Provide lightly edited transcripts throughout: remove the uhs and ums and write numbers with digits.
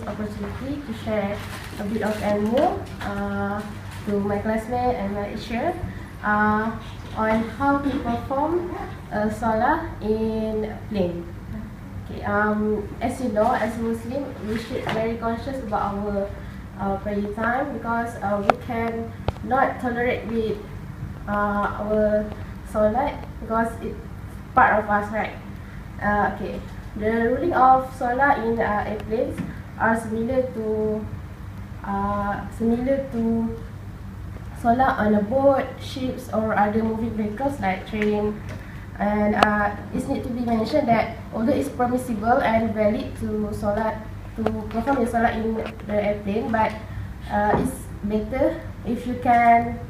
this opportunity to share a bit of ilmu to my classmates and my teacher on how to perform Solah in plane. Okay, as you know, as Muslim, we should be very conscious about our prayer time, because we can not tolerate with our Solat, because it's part of us, right? Okay, the ruling of Solah in airplanes are similar to Solah on a boat, ships, or other moving vehicles like train. And it needs to be mentioned that although it's permissible and valid to perform your Solah in the airplane, but it's better if you can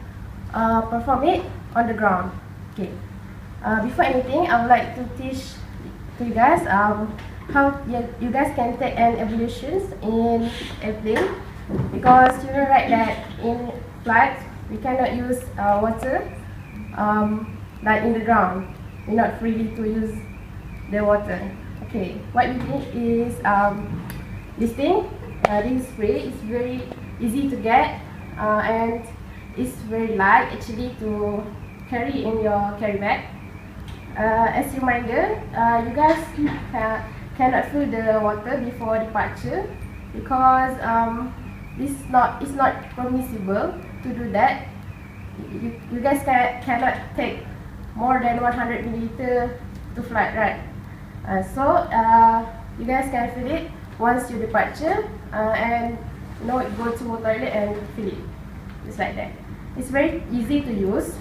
perform it on the ground. Okay. Before anything, I would like to teach to you guys how you guys can take an ablutions in airplane, because you know, right, that in flight we cannot use water like in the ground. We're not free to use the water. Okay, what you need is this thing. This spray is very easy to get and it's very light actually to carry in your carry bag. As a reminder, you guys cannot fill the water before departure, because it's not permissible to do that. You guys cannot take more than 100 milliliter to flight, right? So you guys can fill it once you departure, and go to the toilet and fill it, just like that. It's very easy to use.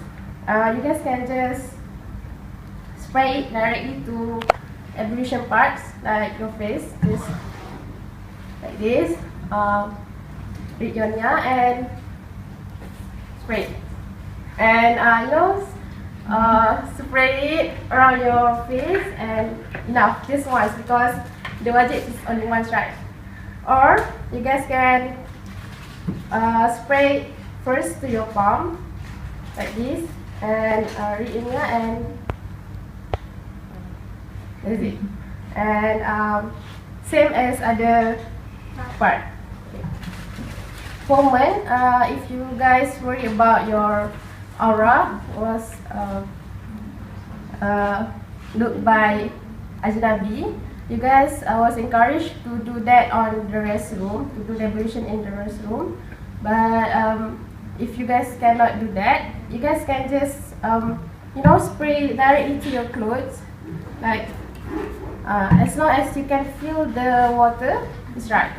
You guys can just spray it directly to ablution parts like your face, just like this. Read your nia and spray it. And spray it around your face and enough, just once, because the wajib is only once, right? Or you guys can spray first to your palm like this, and read your nia, and that's it. And same as other part. For men, if you guys worry about your aura was looked by Ajnabi, you guys was encouraged to do that on the restroom, to do the ablution in the restroom. But if you guys cannot do that, you guys can just spray directly to your clothes, like as long as you can feel the water, it's right.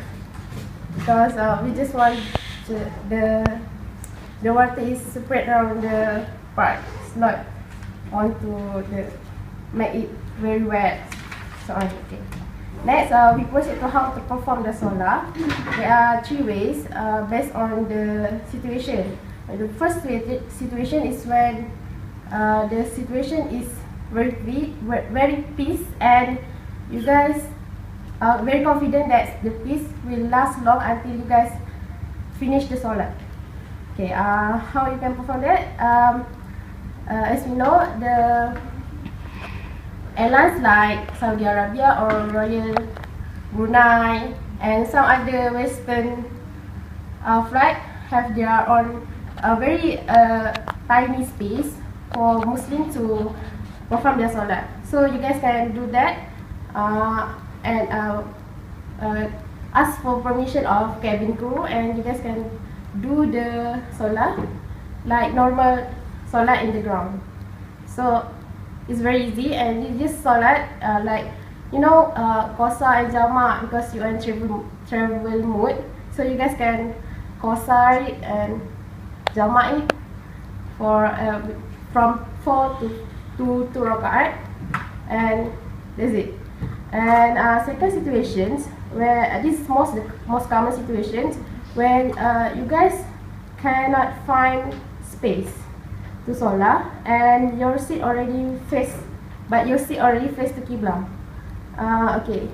Because we just want the water is spread around the part. It's not want to make it very wet. So okay. Next, we proceed to how to perform the Solah. There are 3 ways based on the situation. The first situation is when the situation is very peace, and you guys are very confident that the peace will last long until you guys finish the Solah. Okay, how you can perform that? As we know, the airlines like Saudi Arabia or Royal Brunei and some other Western flight have their own very tiny space for Muslims to perform their Solah. So you guys can do that and ask for permission of cabin crew, and you guys can do the Solah like normal Solah in the ground. So it's very easy, and you just Solat like qasar and jama', because you are in travel mood. So you guys can qasar it and jama' it for from 4 to 2 rakaat, and that's it. And second situations where this is most common situations when you guys cannot find space to Solah, and your seat already face the Qibla. Okay.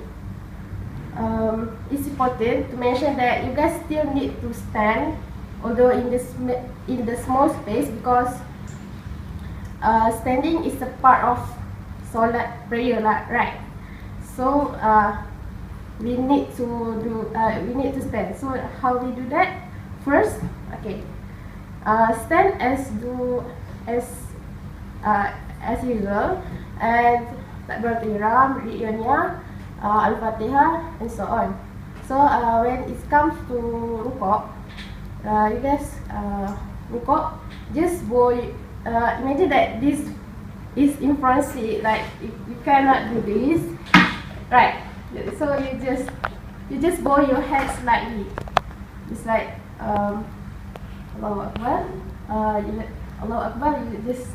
It's important to mention that you guys still need to stand, although in the small space, because standing is a part of Solat prayer, right? So we need to stand. So how we do that? First, okay, stand as usual, and takbiratul ihram, read your niyyah, al-fatihah, and so on. So when it comes to rukuk, you guys rukuk, just imagine that this is in front seat, like you cannot do this, right? So you just bow your head slightly. It's like Allahu Akbar. Allahu Akbar. You just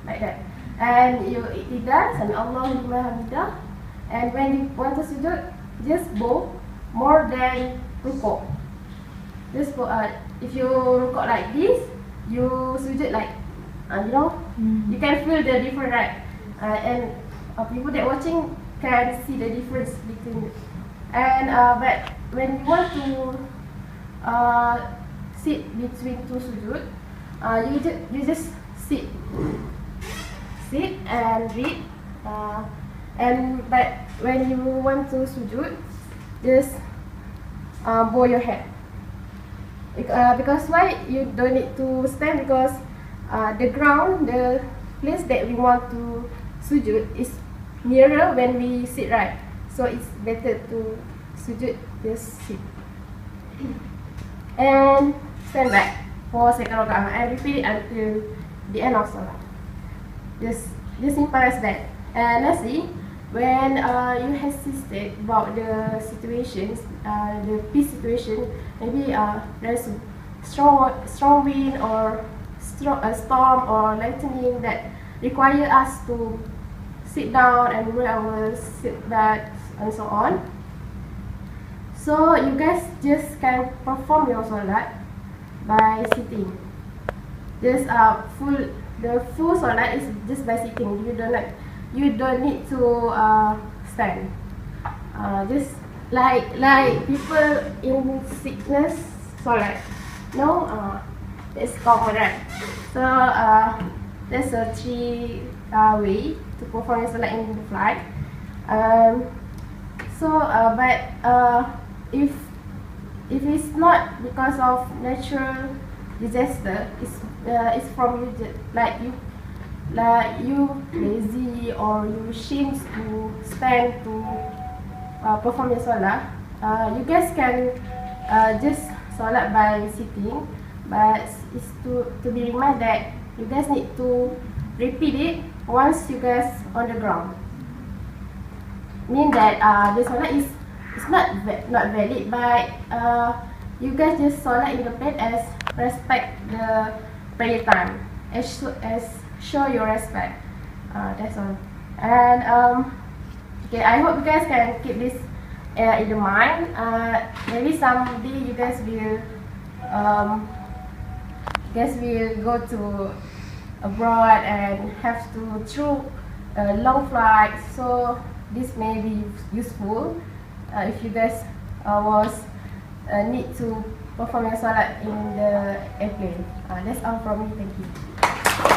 like that, and you iktidal, Sami Allahu liman hamidah. And when you want to sujud, just bow more than rukuk. Just bow. If you rukuk like this, you sujud like you can feel the difference, right? And people that watching can see the difference between it. And but when you want to sit between two sujud, you just sit and read. But when you want to sujud, just bow your head. Because why you don't need to stand? Because the ground, the place that we want to sujud is nearer when we sit, right? So it's better to sujud, just sit and stand back for second raka'ah and repeat it until the end of Solah. Just simple as that. And lastly, when you hesitate about the situations, the peace situation, maybe there's strong wind or a storm or lightning that require us to sit down and wear our seatbelts and so on. So you guys just can perform your solat by sitting. Just the full solat is just by sitting. You don't need to stand. Just like people in sickness solat. No, that's common, right? So there's a three way to perform your solat in the flight. But if it's not because of natural disaster, it's from you, like you lazy or you ashamed to stand to perform your solat, you guys can just solat by sitting, but it's to be reminded that you guys need to repeat it once you guys on the ground. Mean that the solat is not valid, but you guys just solat in the plane as respect the prayer time, as show your respect. That's all. And okay, I hope you guys can keep this in the mind. Maybe someday you guys will go to abroad and have to through a long flight. So this may be useful if you guys need to perform your solat in the airplane. That's all from me. Thank you.